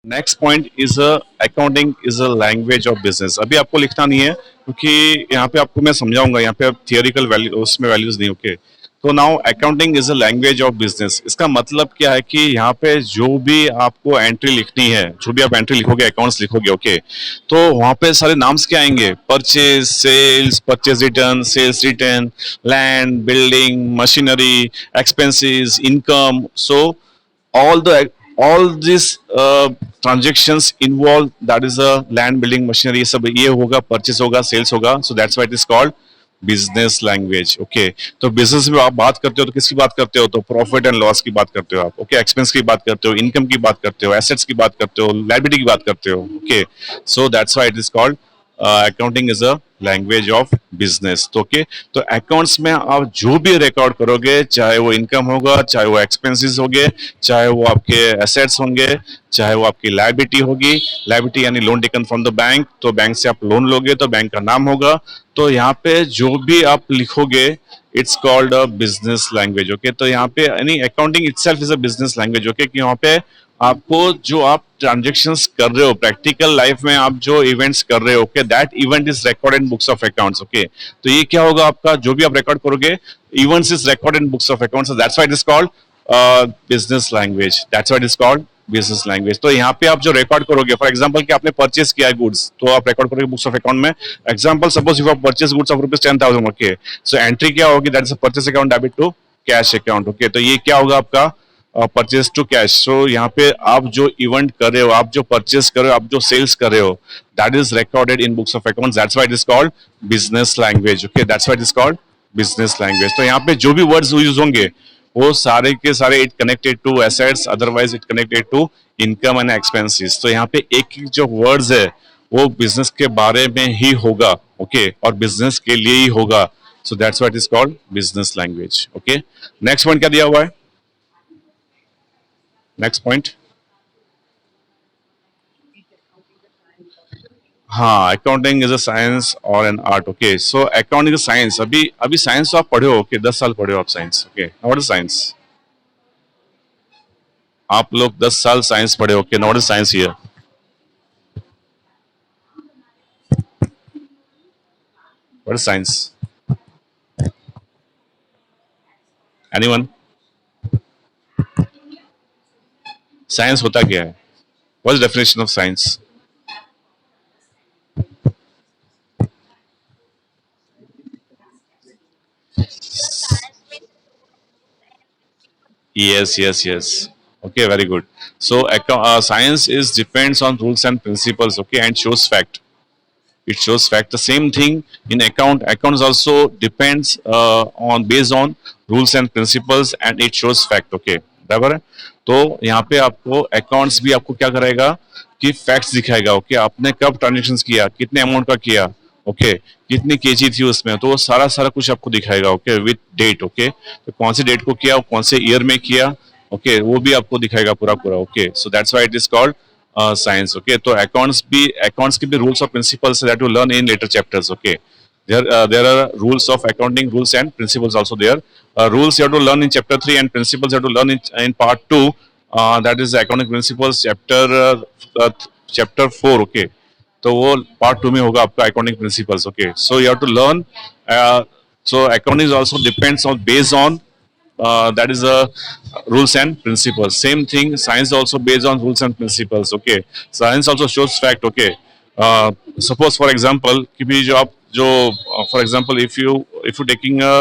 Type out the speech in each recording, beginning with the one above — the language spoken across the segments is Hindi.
Next point is accounting is a language of business. अभी आपको लिखना नहीं है क्योंकि यहाँ पे आपको मैं समझाऊंगा, यहाँ पे आप थियोरिकल वैल्यू उसमें वैल्यूज नहीं। ओके, तो now accounting is a language of business. इसका मतलब क्या है कि यहाँ पे जो भी आपको एंट्री लिखनी है, जो भी आप एंट्री लिखोगे, अकाउंट्स लिखोगे, ओके, तो वहाँ पे सारे नाम्स क्या आएंगे? Purchase, sales, purchase return, sales return, land, building, machinery, expenses, income. So all the all these transactions involved, that is a land, building, machinery, सब ये होगा, परचेस होगा, सेल्स होगा। सो that's why it is called business language. Okay, तो बिजनेस में आप बात करते हो तो किसकी बात करते हो? तो प्रॉफिट एंड लॉस की बात करते हो आप। ओके, एक्सपेंस की बात करते हो, इनकम की बात करते हो, एसेट्स की बात करते हो, लायबिलिटी की बात करते हो। Okay, so that's why it is called accounting is a language of business. तो ओके, तो अकाउंट्स में आप जो भी रिकॉर्ड करोगे, चाहे वो इनकम होगा, चाहे वो एक्सपेंसेस होंगे, चाहे वो आपके एसेट्स होंगे, चाहे वो आपकी लायबिलिटी होगी, लायबिलिटी यानी loan taken from the bank, तो बैंक से आप लोन लोगे तो बैंक का नाम होगा। तो यहाँ पे जो भी आप लिखोगे, it's called a business language. Okay, तो यहाँ पे यानी accounting itself is a business language. Okay, कि यहाँ पे आपको जो आप ट्रांजेक्शंस कर रहे हो प्रैक्टिकल लाइफ में, आप जो इवेंट्स कर रहे हो, okay, that event is recorded in books of accounts. Okay, तो ये क्या होगा? आपका जो भी आप रिकॉर्ड करोगे, events is recorded in books of accounts, that's why it is called business language. That's why it is called business language. तो यहाँ पे आप जो रिकॉर्ड करोगे, फॉर एग्जांपल कि आपने परचेस किया है गुड्स, तो आप रिकॉर्ड करोगे बुक्स ऑफ अकाउंट में। Example, suppose you have purchase goods of ₹10,000। Okay, so entry क्या होगी? That is a purchase account debit to cash account. Okay, तो ये क्या होगा आपका? Purchase to cash. सो यहाँ पे आप जो इवेंट कर रहे हो, आप जो परचेस कर रहे हो, आप जो सेल्स कर रहे हो, that is recorded in books of accounts, that's why it is called business language. Okay, that's why it is called business language. तो यहाँ पे जो भी वर्ड्स यूज होंगे, वो सारे के सारे it connected to assets, otherwise it connected to income and expenses. तो यहाँ पे एक एक जो वर्ड्स है वो बिजनेस के बारे में ही होगा। ओके, और बिजनेस के लिए ही होगा। सो that's why it is called business language. Okay, next point क्या दिया हुआ है? नेक्स्ट पॉइंट, हाँ, अकाउंटिंग इज अ साइंस और an art. Okay, so accounting is science. अभी अभी साइंस तो आप पढ़े हो, ओके, 10 साल पढ़े हो आप science. Okay, what is science? आप लोग 10 साल साइंस पढ़े हो, okay, what is science here? What is science? Anyone? Science होता क्या है? What is definition of science? Yes, yes, yes. Okay, very good. So, science is depends on rules and principles. Okay, and shows fact. It shows fact. The same thing in account. Accounts also depends on based on rules and principles, and it shows fact. Okay, बराबर है? तो यहाँ पे आपको अकाउंट्स भी आपको क्या करेगा कि फैक्ट्स दिखाएगा। ओके, आपने कब ट्रांजेक्शन किया, कितने अमाउंट का किया, ओके, कितनी केजी थी उसमें, तो वो सारा सारा कुछ आपको दिखाएगा। Okay, with date. ओके, तो कौन सी डेट को किया, कौन से ईयर में किया, ओके, वो भी आपको दिखाएगा पूरा पूरा। Okay, so that's why it is called science. Okay, तो accounts की भी rules or principles that you learn in later chapters. Okay, there are rules of accounting, rules and principles also there. Rules you have to learn in chapter 3 and principles you have to learn in part 2. That is accounting principles chapter 4. Okay, तो वो पार्ट 2 में होगा आपका accounting principles. Okay, so you have to learn. So accounting also depends on based on that is rules and principles. Same thing, science also based on rules and principles. Okay, science also shows fact. Okay, suppose for example कि भी जो आप जो for example if you taking a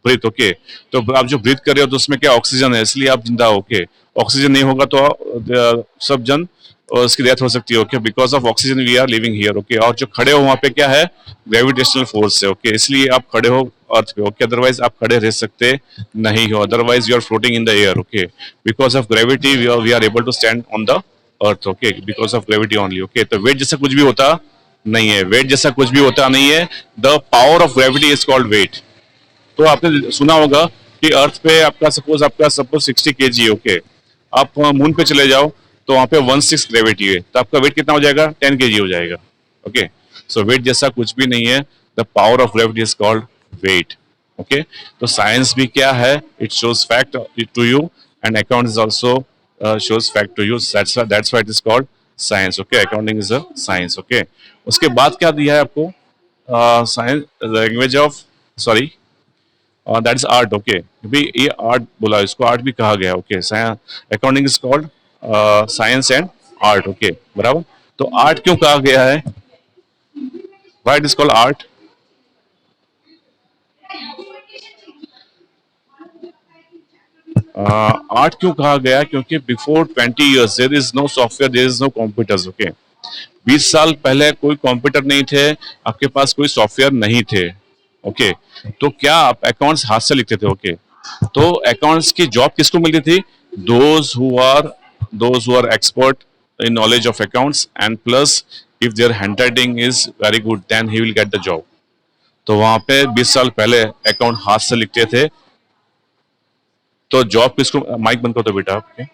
breath, okay, तो आप जो ब्रीथ कर रहे हो तो उसमें क्या ऑक्सीजन है, इसलिए आप जिंदा हो। ओके, ऑक्सीजन नहीं होगा तो सब जन और उसकी डेथ हो सकती है। Okay, because of oxygen we are living here. Okay, और जो खड़े हो वहां पे क्या है? ग्रेविटेशनल फोर्स है। ओके, इसलिए आप खड़े हो अर्थ पे। ओके, अदरवाइज आप खड़े रह सकते नहीं हो, otherwise you are floating in the air. Okay, because of gravity we are able to stand on the earth. Okay, because of gravity only. Okay, तो वेट जैसा कुछ भी होता नहीं है, वेट जैसा कुछ भी होता नहीं है। The power of gravity is called weight. तो आपने सुना होगा कि अर्थ पे आपका सपोज 60 kg है। ओके, आप मून पे चले जाओ तो वहां पे 1/6 ग्रेविटी है, तो आपका वेट कितना हो जाएगा? 10 kg हो जाएगा। ओके, सो वेट जैसा कुछ भी नहीं है। The power of gravity is called weight. Okay, तो साइंस भी क्या है? It shows fact to you, and account is also shows fact to you. That's why it is called science, okay, accounting is a science, okay. उसके बाद क्या दिया है आपको? Science language of, sorry, that is art, okay. भी ये आर्ट बोला, इसको आर्ट भी कहा गया, okay. Accounting is called science and art, okay, बराबर। तो आर्ट क्यों कहा गया है? Why it is called art? Art क्यों कहा गया? क्योंकि before 20 years there is no software, there is no computers, okay. 20 साल पहले कोई कंप्यूटर नहीं थे, आपके पास कोई सॉफ्टवेयर नहीं थे, ओके। तो क्या आप अकाउंट्स हाथ से लिखते थे, ओके। तो अकाउंट्स की जॉब किसको मिलती थी? Those who are expert in knowledge of accounts, and plus if there handwriting is very good then he will get the job. तो वहां पे 20 साल पहले अकाउंट हाथ से लिखते थे। तो जॉब किसको, माइक बंद करो तो बेटा आपके,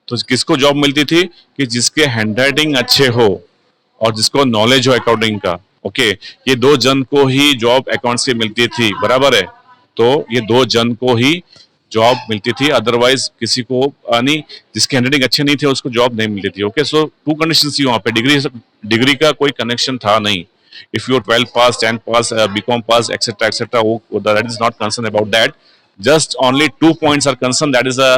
तो किसको जॉब मिलती थी? कि जिसके हैंडराइटिंग अच्छे हो और जिसको नॉलेज हो अकाउंटिंग का, ओके। ये दो जन को ही जॉब अकाउंट्स की मिलती थी, बराबर है। तो ये दो जन को ही जॉब मिलती थी, अदरवाइज किसी को नहीं, जिसके हैंडराइटिंग अच्छे नहीं थे उसको जॉब नहीं मिलती थी, ओके। सो टू कंडीशन थी वहां पे, डिग्री डिग्री का कोई कनेक्शन था नहीं। If you 12 pass, 10 pass, BCom pass, etcetera etcetera, वो that is not concern about that. Just only 2 points are concerned, that is a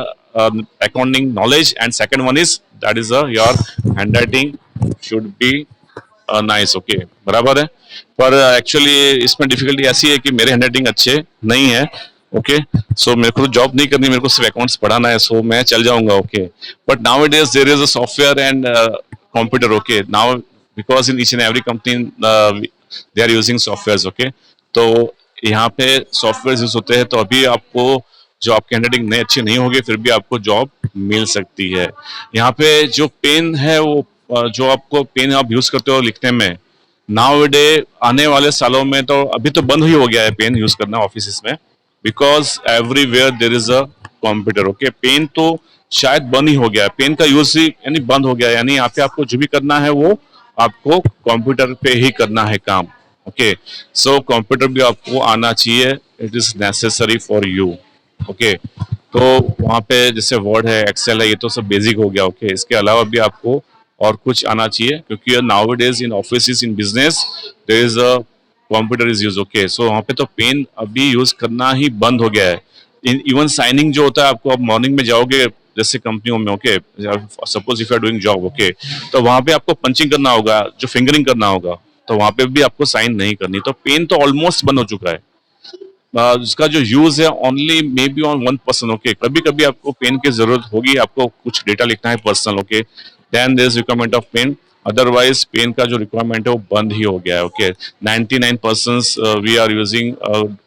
accounting knowledge, and second one is that is your handwriting should be nice, okay, बराबर है। पर एक्चुअली इसमें डिफिकल्टी ऐसी है कि मेरे हैंडराइटिंग अच्छे नहीं है, ओके। सो मेरे को तो जॉब नहीं करनी, मेरे को सिर्फ अकाउंट्स पढ़ाना है, सो मैं चल जाऊंगा, okay. But now it is there is a software and computer, okay. Now because in each and every company they are using software, okay. तो यहाँ पे सॉफ्टवेयर यूज होते हैं, तो अभी आपको जो आपकी हैंडराइटिंग नहीं अच्छी नहीं होगी फिर भी आपको जॉब मिल सकती है। यहाँ पे जो पेन है वो जो आपको पेन आप यूज करते हो लिखने में, नाउ डे आने वाले सालों में तो अभी तो बंद ही हो गया है पेन यूज करना ऑफिस में, because everywhere there is a computer, okay. Pen तो शायद बंद ही हो गया है, पेन का यूज ही यानी बंद हो गया है, यानी यहाँ पे आपको जो भी करना है वो आपको कंप्यूटर पे ही करना है काम, ओके। सो कंप्यूटर भी आपको आना चाहिए, it is necessary for you, okay. तो वहाँ पे जैसे वर्ड है, एक्सेल है, ये तो सब बेसिक हो गया, ओके। इसके अलावा भी आपको और कुछ आना चाहिए, क्योंकि now days in office in business there is a computer is use, okay. So वहाँ पे तो पेन अभी यूज करना ही बंद हो गया है। इवन साइनिंग जो होता है, आपको आप मॉर्निंग में जाओगे जैसे कंपनियों में, okay, suppose if you are doing job, okay, तो वहां पे आपको पंचिंग करना होगा, जो फिंगरिंग करना होगा, तो वहां पे भी आपको साइन नहीं करनी। तो पेन तो ऑलमोस्ट बंद हो चुका है। उसका जो यूज है only may be on 1%, okay. कभी कभी आपको पेन की जरूरत होगी, आपको कुछ डेटा लिखना है personal, okay, then there is requirement of pen. Otherwise pen का जो रिक्वायरमेंट है वो बंद ही हो गया है, okay. 99% we are using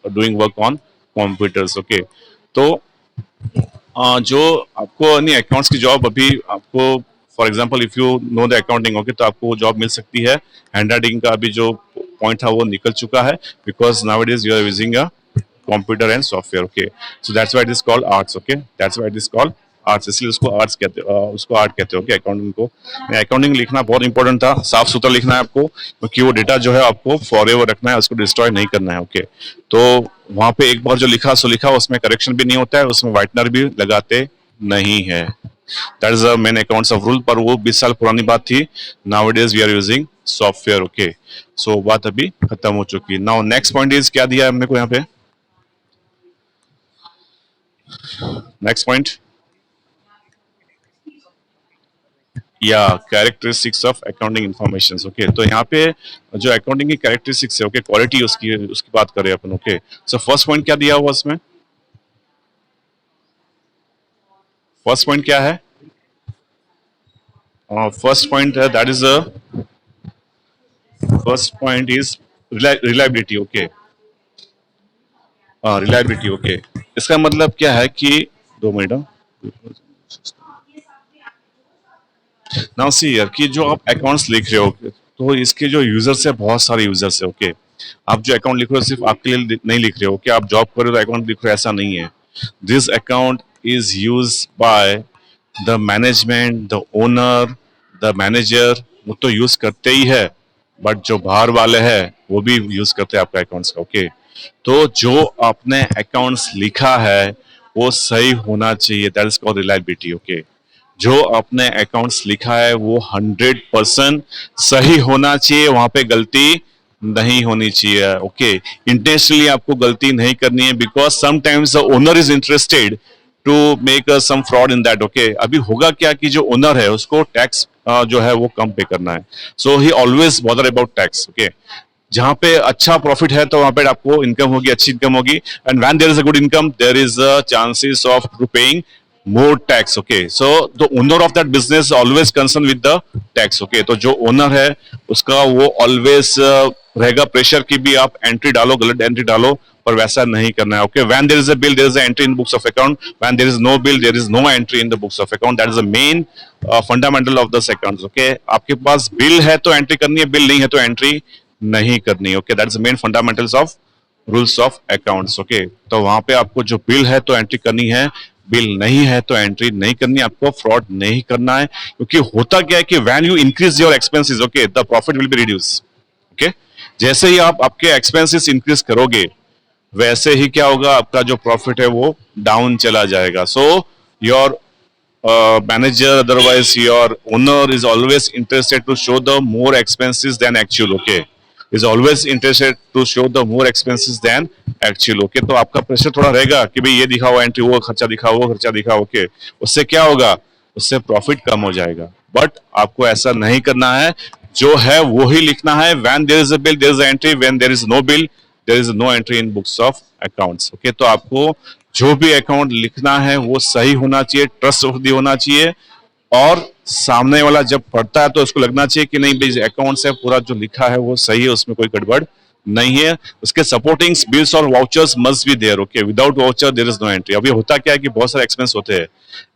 doing work on computers, okay. तो जो आपको नहीं अकाउंट्स की जॉब अभी आपको, for example if you know the accounting, okay, तो आपको वो जॉब मिल सकती है। हैंडराइटिंग का अभी जो पॉइंट था वो निकल चुका है, because now it is you are using a computer and software, okay. So that's why it is called arts, okay, that's why it is called arts, इसलिए उसको आर्ट्स कहते हैं, उसको आर्ट कहते हैं, ओके, अकाउंटिंग को। अकाउंटिंग लिखना बहुत इंपॉर्टेंट था, साफ सुथरा लिखना है आपको, क्योंकि वो डेटा जो है आपको फॉर एवर रखना है, उसको डिस्ट्रॉय नहीं करना है, ओके। तो वहां पे एक बार जो लिखा सो लिखा, उसमें करेक्शन भी नहीं होता है, उसमें व्हाइटनर भी लगाते नहीं है। That is the main accounts of rule, पर वो 20 साल पुरानी बात थी। Now it is we are using software, okay. So बात अभी खत्म हो चुकी है। नाउ नेक्स्ट पॉइंट इज क्या दिया है हमने को यहाँ पे? नेक्स्ट पॉइंट या characteristics of accounting information, okay. तो यहाँ पे जो अकाउंटिंग की कैरेक्टरिस्टिक्स है, ओके, क्वालिटी उसकी उसकी बात करें अपन, ओके। सो फर्स्ट पॉइंट क्या दिया हुआ उसमें? फर्स्ट पॉइंट क्या है? First point that is a first point is reliability, okay. Reliability, okay. इसका मतलब क्या है कि 2 मिनट, नाउ सी यार, कि जो आप अकाउंट्स लिख रहे हो, तो इसके जो यूजर्स है बहुत सारे यूजर्स है, ओके। आप जो अकाउंट लिख रहे हो सिर्फ आपके लिए नहीं लिख रहे हो, कि आप जॉब कर रहे हो तो अकाउंट लिख रहे हो, ऐसा नहीं है। This account is use by the management, the owner, the manager, वो तो यूज करते ही है, बट जो बाहर वाले हैं वो भी यूज करते हैं आपका अकाउंट्स का, ओके। तो जो आपने अकाउंट्स लिखा है वो सही होना चाहिए, that is called reliability, okay. जो आपने अकाउंट्स लिखा है वो 100% सही होना चाहिए, वहां पे गलती नहीं होनी चाहिए। ओके, इंटेंशनली आपको गलती नहीं करनी है, because sometimes the owner is interested to make some fraud in that. Okay, अभी होगा क्या कि जो ओनर है उसको टैक्स जो है वो कम पे करना है, so he always bother about tax. Okay, जहां पे अच्छा प्रॉफिट है तो वहां पे आपको इनकम होगी, अच्छी इनकम होगी, and when there is a good income there is a chances of paying more tax. Okay, so the owner of that business always concerned with the tax. Okay, तो जो ओनर है उसका वो ऑलवेज रहेगा प्रेशर की भी आप एंट्री डालो, गलत एंट्री डालो, पर वैसा नहीं करना है। Okay, when there is a bill there is a entry in books of account, when there is no bill there is no entry in the books of account. That is the main fundamental of the accounts. Okay, आपके पास बिल है तो एंट्री करनी है, बिल नहीं है तो एंट्री नहीं करनी। Okay, that is the main fundamentals of rules of accounts. Okay, तो वहां पे आपको जो बिल है तो एंट्री करनी है, बिल नहीं है तो एंट्री नहीं करनी, आपको फ्रॉड नहीं करना है। क्योंकि होता क्या है कि when you increase your expenses, okay, the profit will be reduce. Okay, जैसे ही आप आपके एक्सपेंसेस इंक्रीज करोगे वैसे ही क्या होगा, आपका जो प्रॉफिट है वो डाउन चला जाएगा। So your manager, otherwise your owner is always interested to show the more expenses than actual. Okay, is always interested to show the more expenses than actual. Okay, तो आपका प्रेशर थोड़ा रहेगा कि भाई ये दिखाओ एंट्री, वो खर्चा दिखाओ, वो खर्चा दिखाओ। ओके, उससे क्या होगा, उससे प्रॉफिट कम हो जाएगा। बट आपको ऐसा नहीं करना है, जो है वो ही लिखना है। When there is a bill there is a entry, when there is no bill there is no entry in books of accounts. Okay, तो आपको जो भी अकाउंट लिखना है वो सही होना चाहिए, ट्रस्टवर्दी होना चाहिए, और सामने वाला जब पढ़ता है तो उसको लगना चाहिए कि नहीं भाई अकाउंट से पूरा जो लिखा है वो सही है, उसमें कोई गड़बड़ नहीं है। उसके सपोर्टिंग बिल्स और vouchers must be there. Okay, without voucher there is no entry. अभी होता क्या है कि बहुत सारे एक्सपेंस होते हैं।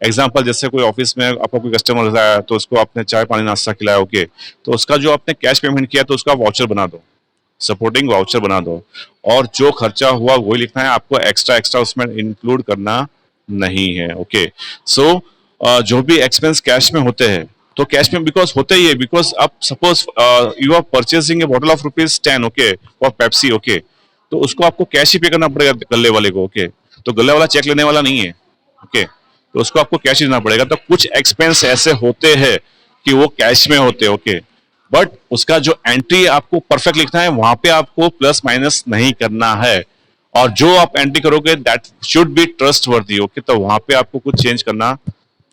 एग्जांपल, जैसे कोई ऑफिस में आपका कोई कस्टमर आया तो उसको आपने चाय पानी नाश्ता खिलाया, ओके, तो उसका जो आपने कैश पेमेंट किया तो उसका वाउचर बना दो, सपोर्टिंग वाउचर बना दो, और जो खर्चा हुआ वही लिखना है, आपको एक्स्ट्रा एक्स्ट्रा उसमें इंक्लूड करना नहीं है। ओके, सो जो भी एक्सपेंस कैश में होते हैं तो कैश में बिकॉज होते ही है, बिकॉज आप suppose you are purchasing a bottle of ₹10, okay, for Pepsi. Okay, तो उसको आपको कैश ही पे करना पड़ेगा गल्ले वाले को। ओके, तो गल्ले वाला चेक लेने वाला नहीं है। ओके, तो उसको आपको कैश ही देना पड़ेगा। तो कुछ एक्सपेंस ऐसे होते हैं कि वो कैश में होते हैं। ओके, बट उसका जो एंट्री आपको परफेक्ट लिखना है, वहां पे आपको प्लस माइनस नहीं करना है, और जो आप एंट्री करोगे दैट शुड बी ट्रस्ट वर्दी। ओके, तो वहां पे आपको कुछ चेंज करना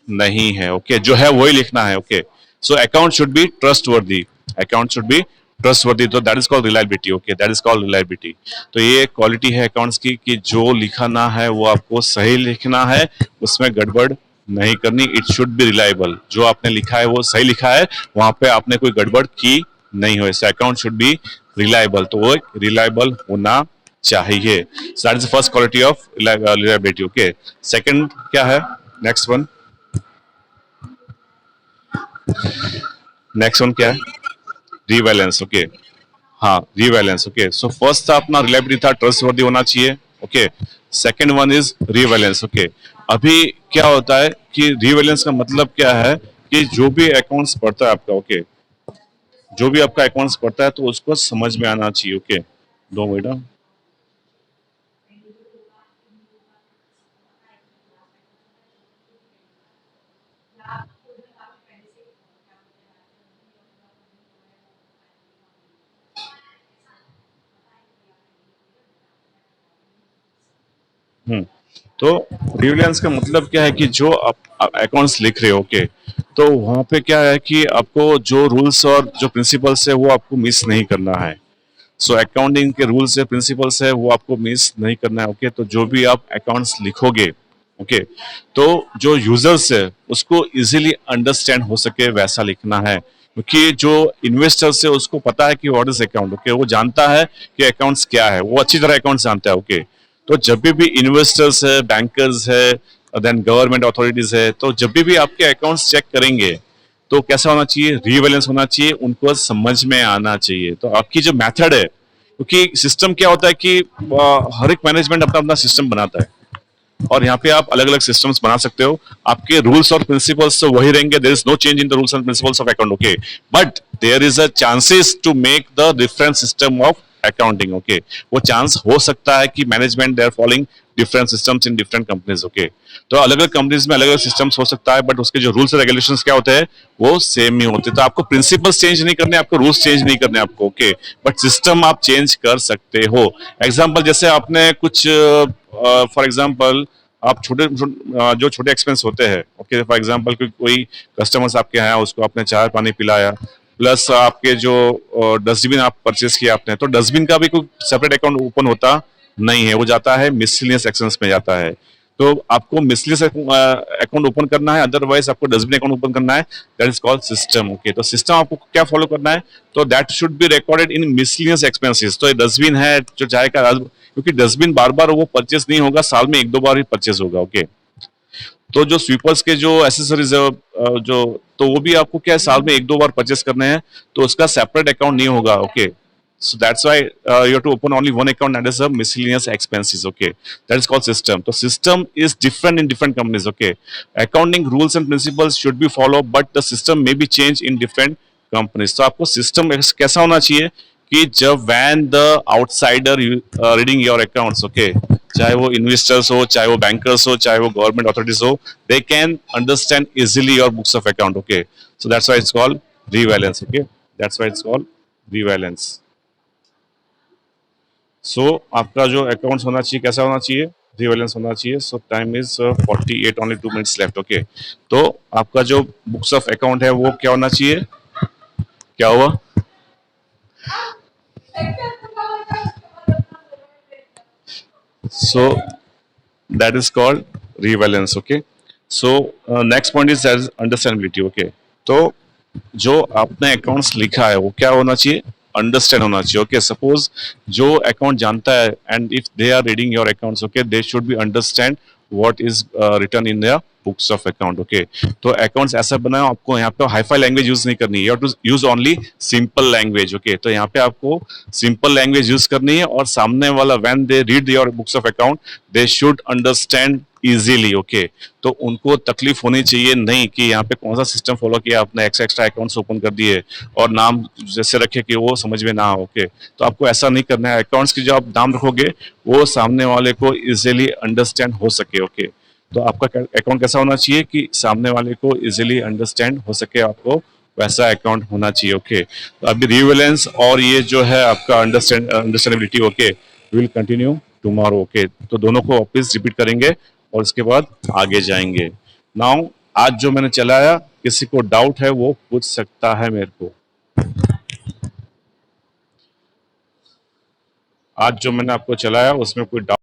नहीं है। ओके, जो है वही लिखना है। Okay, so account should be trust वर्दी, अकाउंट शुड बी ट्रस्ट वर्दी, तो that is called reliability. Okay, that is called reliability. तो ये क्वालिटी है अकाउंट्स की कि जो लिखना है वो आपको सही लिखना है, उसमें गड़बड़ नहीं करनी। इट शुड बी रिलायबल, जो आपने लिखा है वो सही लिखा है, वहां पे आपने कोई गड़बड़ की नहीं हो। इससे अकाउंट शुड बी रिलायबल, तो वो रिलायबल होना चाहिए। सो that is the first quality of reliability. Okay, second क्या है, नेक्स्ट वन, नेक्स्ट वन क्या है, रीवैलेंस। ओके, हाँ, रीवैलेंस। ओके, सो फर्स्ट था अपना रिलायबिलिटी था, ट्रस्टवर्दी होना चाहिए। Okay, second one is relevance. Okay, अभी क्या होता है कि रीवैलेंस का मतलब क्या है कि जो भी अकाउंट्स पढ़ता है आपका, ओके, जो भी आपका अकाउंट्स पढ़ता है तो उसको समझ में आना चाहिए। Okay, 2 minute. हम्म, तो रिविलेंस का मतलब क्या है कि जो आप अकाउंट्स लिख रहे हो, ओके, तो वहां पे क्या है कि आपको जो रूल्स और जो प्रिंसिपल्स है वो आपको मिस नहीं करना है। सो अकाउंटिंग के रूल्स है, प्रिंसिपल्स है, वो आपको मिस नहीं करना है। ओके, तो जो भी आप अकाउंट्स लिखोगे, ओके, तो जो यूजर्स है उसको इजीली अंडरस्टैंड हो सके वैसा लिखना है। क्योंकि जो इन्वेस्टर्स है उसको पता है कि व्हाट इज अकाउंट। ओके, वो जानता है कि अकाउंट्स क्या है, वो अच्छी तरह अकाउंट्स जानता है। ओके, तो जब भी इन्वेस्टर्स है, बैंकर्स है, देन गवर्नमेंट अथॉरिटीज है, तो जब भी आपके अकाउंट्स चेक करेंगे तो कैसा होना चाहिए, रीवैलेंस होना चाहिए, उनको समझ में आना चाहिए। तो आपकी जो मेथड है, क्योंकि सिस्टम क्या होता है कि हर एक मैनेजमेंट अपना अपना सिस्टम बनाता है, और यहाँ पे आप अलग अलग सिस्टम्स बना सकते हो। आपके रूल्स और प्रिंसिपल्स तो वही रहेंगे, there is no change in the rules and principles of account. Okay, but there is a chances to make the different system of accounting. Okay, वो चांस हो सकता है कि management they are following different systems in different companies. Okay, तो अलग अलग कंपनीज में अलग अलग सिस्टम्स हो सकता है, बट उसके जो रूल्स रेगुलेशंस क्या होते हैं वो सेम ही होते हैं। तो आपको प्रिंसिपल्स चेंज नहीं करने, आपको रूल्स चेंज नहीं करने आपको। ओके, बट सिस्टम आप चेंज कर सकते हो। एग्जाम्पल जैसे आपने कुछ फॉर एग्जाम्पल आप जो छोटे एक्सपेंस होते हैं, ओके, फॉर एग्जांपल कोई कस्टमर्स आपके आया, उसको आपने चाय पानी पिलाया, प्लस आपके जो डस्टबिन आप परचेस किया आपने, तो डस्टबिन का भी कोई सेपरेट अकाउंट ओपन होता नहीं है, वो जाता है मिसलिनियस एक्सपेंस में जाता है। तो आपको मिसलिनियस अकाउंट ओपन करना है, अदरवाइज आपको डस्टबिन अकाउंट ओपन करना है, that is called system. Okay, तो सिस्टम आपको क्या फॉलो करना है, तो that should be recorded in miscellaneous expenses. तो ये डस्टबिन है जो चाय का, क्योंकि डस्टबिन बार बार वो परचेस नहीं होगा, साल में एक दो बार ही परचेस होगा। ओके, तो जो स्वीपर्स के जो एसेसरीज है जो, तो वो भी आपको क्या है, साल में एक दो बार परचेस करने हैं, तो उसका सेपरेट अकाउंट नहीं होगा। Okay, so that's why you have to open only one account, that is a miscellaneous expenses. Okay, that is called system. So system is different in different companies. Okay, accounting rules and principles should be followed, but the system may be changed in different companies. तो आपको सिस्टम कैसा होना चाहिए कि जब when the outsider reading your accounts, okay, चाहे वो इन्वेस्टर्स हो, चाहे वो बैंकर्स हो, चाहे वो गवर्नमेंट अथॉरिटीज हो, they can understand easily your books of account. Okay, so that's why it's called relevance. Okay, that's why it's called relevance. So आपका जो अकाउंट्स होना चाहिए कैसा होना चाहिए, रीवैलेंस होना चाहिए। सो time is 48, only 2 minutes left. Okay, तो आपका जो बुक्स ऑफ अकाउंट है वो क्या होना चाहिए, क्या हुआ, so that is called relevance. Okay, so next point is understandability. Okay, तो जो आपने अकाउंट्स लिखा है वो क्या होना चाहिए, अंडरस्टैंड होना चाहिए। ओके, सपोज जो अकाउंट जानता है and if they are reading your accounts, okay, they should be understand what is written in the books of account. Okay, तो अकाउंट्स ऐसा बनाओ, आपको यहाँ पे हाईफाई लैंग्वेज यूज नहीं करनी है, you have to use only simple language. Okay, तो यहाँ पे आपको सिंपल लैंग्वेज यूज करनी है, और सामने वाला when they read your books of account they should understand easily. Okay, तो उनको तकलीफ होनी चाहिए नहीं कि यहाँ पे कौन सा सिस्टम फॉलो किया आपने, एक्स्ट्रा अकाउंट्स ओपन कर दिए और नाम जैसे रखे कि वो समझ में ना हो। ओके, तो आपको ऐसा नहीं करना है, अकाउंट्स की जो आप नाम रखोगे वो सामने वाले को इजीली अंडरस्टैंड हो सके। ओके, तो आपका अकाउंट कैसा होना चाहिए कि सामने वाले को इजीली अंडरस्टैंड हो सके, आपको वैसा अकाउंट होना चाहिए। ओके, तो अभी रिवैलेंस और ये जो है आपका understandability, okay, will continue tomorrow. Okay, तो दोनों को वापस रिपीट करेंगे और उसके बाद आगे जाएंगे। नाउ आज जो मैंने चलाया, किसी को डाउट है वो पूछ सकता है मेरे को। आज जो मैंने आपको चलाया उसमें कोई डाउट